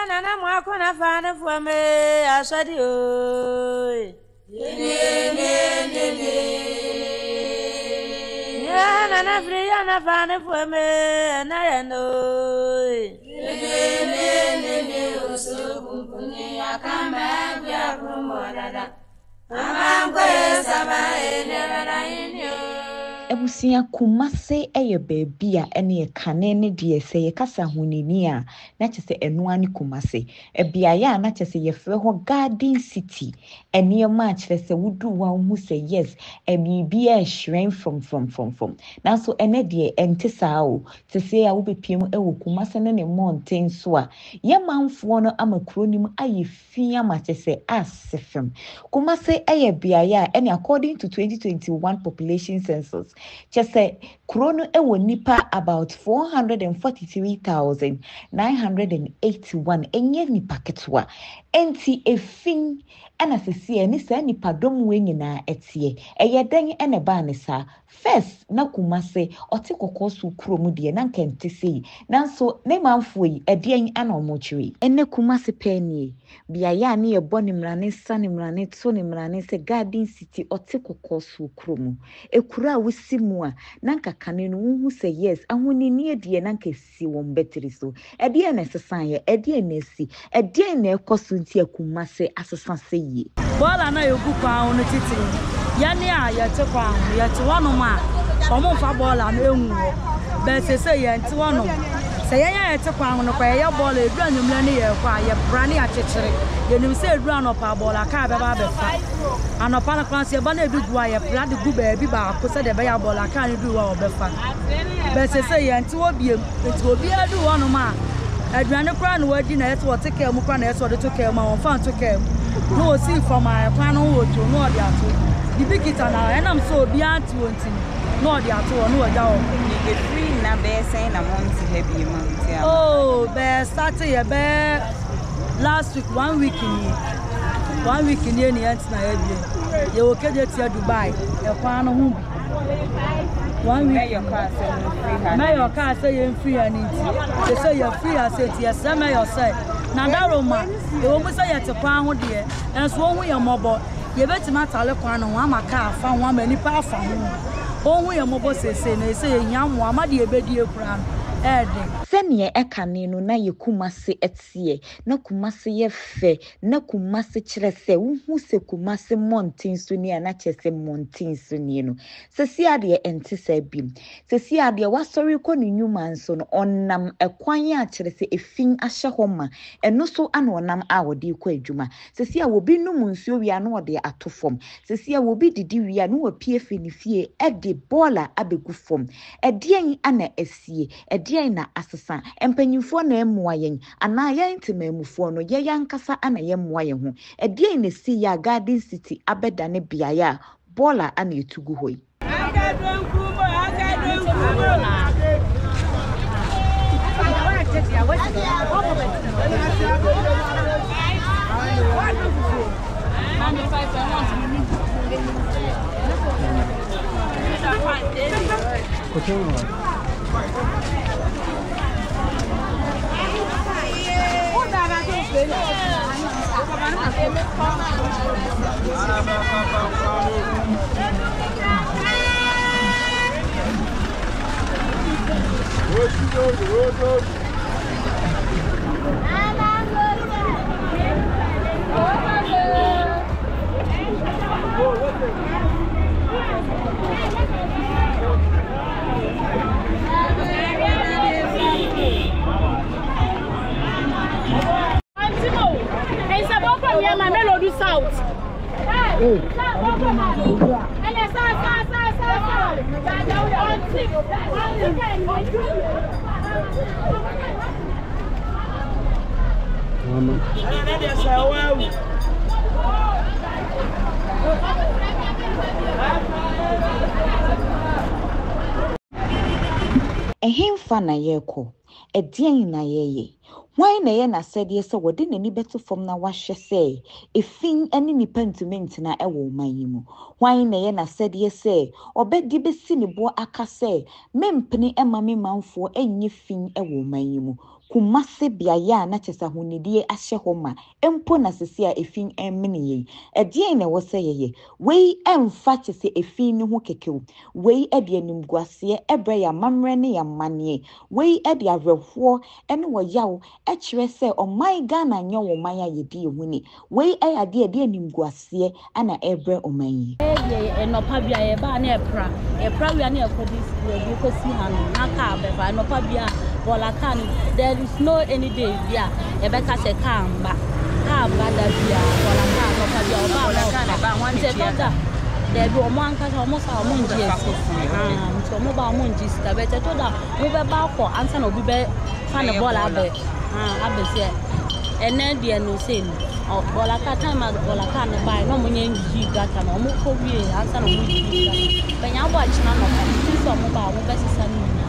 Nana mwakona fana fuame ashadi oi. Ya nana fria na fana fuame na yanoi. Usubunkuni akamba bya kumodada. Amangwe saba enera inyo. Ebusia Kumase eye baby a ene kane ne de se ye kasa honini a na kyese enoa ne Kumase ebia ya na kyese ye frɛ ho Garden City ene ma kyese wudu wa hu say yes ebibi a shrine from na so ene de ente saa o sese a wo bepiem ewo Kumase ne ne mountain so a ye manfo no amakronim aye fia ma kyese asefem Kumase eye bia ya ene according to 2021 population census Chese Krono ewo nipa about 443,981 enye nipa ketwa enti efin ena sese ni sa nipa dom we nyina etie eye den ene ba ne sa first na Kumase ote kokoso kromu de na nkente sei nanso ne manfo yi edien ana omochiri ene Kumase penie bia ya ne ye boni mrane sa ne mrane to ne mrane se Garden City ote kokoso kromu ekura wisimu a nanka kane no hu say yes ahoni ne de nanka si won betri so edien na sesan ye edien na si edien na ekoso nti Kumase asesan seyi bola na yogu kwa onu titiri yani a ye te kwa ye te wono ma omo fa bola na enwu be sese ye nti wono se ye te kwa onu kwa ye bola edu anyumle ne ye kwa ye brani a chechire ye nim se edu anopa bola ka be ba be fa anopa na kwanse ba na edu gua ye pra de gu ba bi ba ko se de be ya bola ka ne du wa obefa be sese ye nti wo biem nti obi adu wono ma aduane kra no wadi na yeto teke mu kra na yeto de teke ma won fan teke no o si for my kra no wo to no de ato bibikita na enam so obi ati wonti no de ato no oja o ni get free na be say na month heavy month ya oh be start ye be last week 1 week ni 1 week ni eni antina heavy ye wo keje tia Dubai e kwa no hu bi 1 week your car say you free and it say you free as it yes say your say na daroma e wo mu say you te kwa ho de enso wo hu ye mobo ye betima tale kwa no ama ka afa ho ama nipa afa ho wo hu ye mobo sese na say ye nyamo ama de ebedi ekura no Sene ekane no na ye Kumase etie na Kumase ye fe na Kumase kire se hu se Kumase mountain so ni na chese mountain so ni no sesi ade ente sa bim sesi ade wasori ko ni nyuma nso no onam ekwan ya kire se efin ahye homa eno so ana onam a wode ko adwuma sesi a wobi num nsuo wi ana wode atofom sesi a wobi didi wi ana wo pie fenifie ede bola abegu fom edien ana esie edien na asesa empanyimfo na emmoa yen ana yen temamufo no ye yankasa ana ye mmoa ye ho edien na si ya Garden City abeda ne biaya bola ana etugu hoi Ehimfa na yeko edien na yeye why na ye na said yes wode nani beto fom na wahwe se efin ene ni pentiment na ewo manyimu why na ye na said yes obedi besi ne bo aka se mempene ema me manfo enye fin ewo manyimu kumase biaya na chesa hunidie ahye homa empo na sese a efin emmene ye edie na wo se ye wei emfa chese efin ne ho kekew wei ede animguase ebre ya mamre ne ya mane wei ede awerho ene wo yawo ekire se oman Ghana nyo wo man ya yedi ehuni wei ayade ede animguase ana ebre oman yi enopa bia ye ba na epra we na ekodis we go see hanu na ka be ba enopa bia bola kan there is no any day bia e be ka se kamba da bia bola kan enopa bia bola kan ba wan se toda there be omo anka so omo sa omo nji esi so omo ba omo nji sta be toda we be ba ko ansa na obi be fa na bola be abe se ene dia no say bola ka time bola ka na buy no munye nji gata no mo ko wie ansa no mo nji gata benya bo achina no ko so mo ba mo be sisa ni na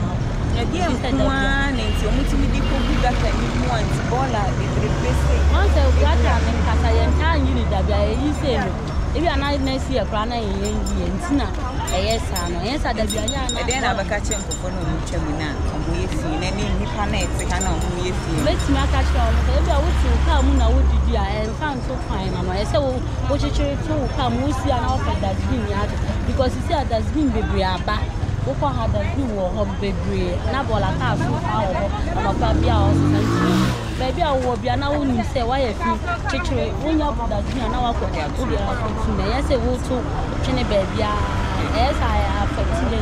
e dia mwa na nti o mutimi di ko bi gata ni mo anti bola be prepare once gata na kasa ye nta nyini da bia e yi say no ebi ana na si e kra na ye nji ntina e yesa no yesa da bia ya na e na be ka chenkofo no mo twam na omo ye fi na ni nipa na ete ka na omo ye fi betimi aka chira omo ebi a wuti ka mu na wodidi a en fan so fine na no yesa wo chichiri to ka mu si ana ofa da bin ya because you see that bin bebre aba wo ko ha da bin wo ho bebre na bola ka so fa wo no pa bia o so baby a wo bia na wo ni se wa ye fi chichiri wonya boda bin na wa ko dia wo dia ko na yesa wo to twene baby a esa ya affected ni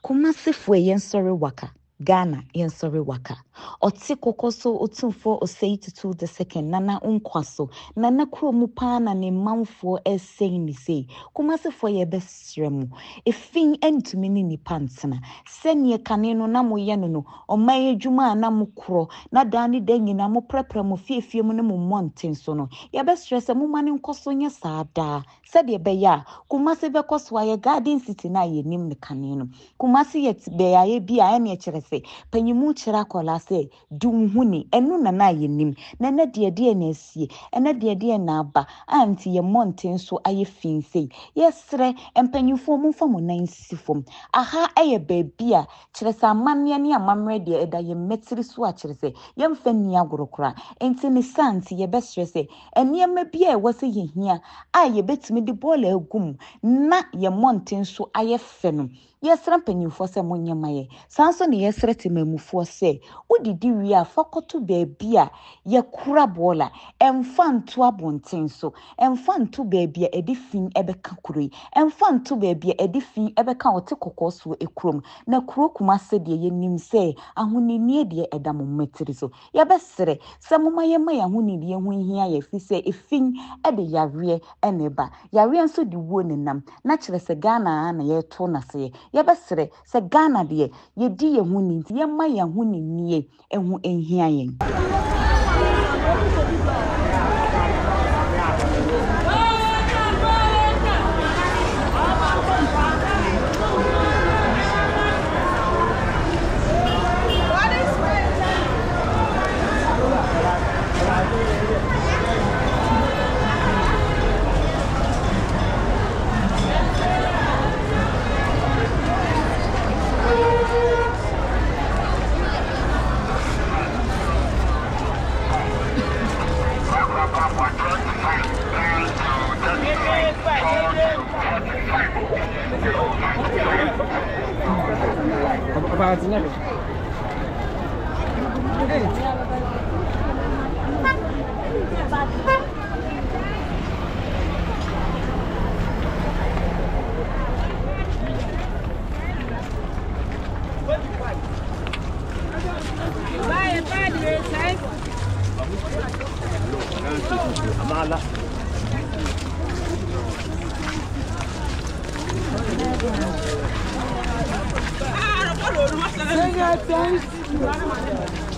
Kumasi fwe yen sorry waka Ghana yen sorry waka oti kokoso otumfo osei tutu the second nana unkwaso nana kromu pa na ne manfo esei ni sei Kumasi fwe ye besremu efin entumi ni nipa ntena senye kane no na mo ye no omaye dwuma na mo kro na dani denyi na mo prepre mo fiefie mu ne mo monten so no ye besrese mo mane nkoso nya saada sede be ya Kumasi be koso ye garden city na ye nim ne kane no Kumasi ye be ya ye bia ene kyerese panyimu kyera kola se dunhuni enu na ye nim na na de na asie ena de na aba anti ye monten so aye finsei yesre empanyifo mu fam na nsifom aha eye baabia kyerese amanne ne amamre de eda ye metiri so a kyerese ye mfani agorokora enti ne santi ye besrese eniema bia e wose ye hia a ye betimi de bola agum na ye monten so aye fenum yesra mpanyimfo se monyemaye sanso ne yesra temamufo se udidi wi a fakoto baabia ye kura bola emfanto abonten so emfanto baabia edifin ebeka kuroi emfanto baabia edifin ebeka wote kokoso ekrom na kuro Kumase de ye nim se ahonini de edam metiri so ye besere se momaye ma ahonini ye ho hia ye fi se efin ede yare eneba yare nso di wo nenam na kire se Ghana na ye to na se ye besere se Ghana de ye di ye huni ye ma ye huni nie ehu enhia yen Thank you.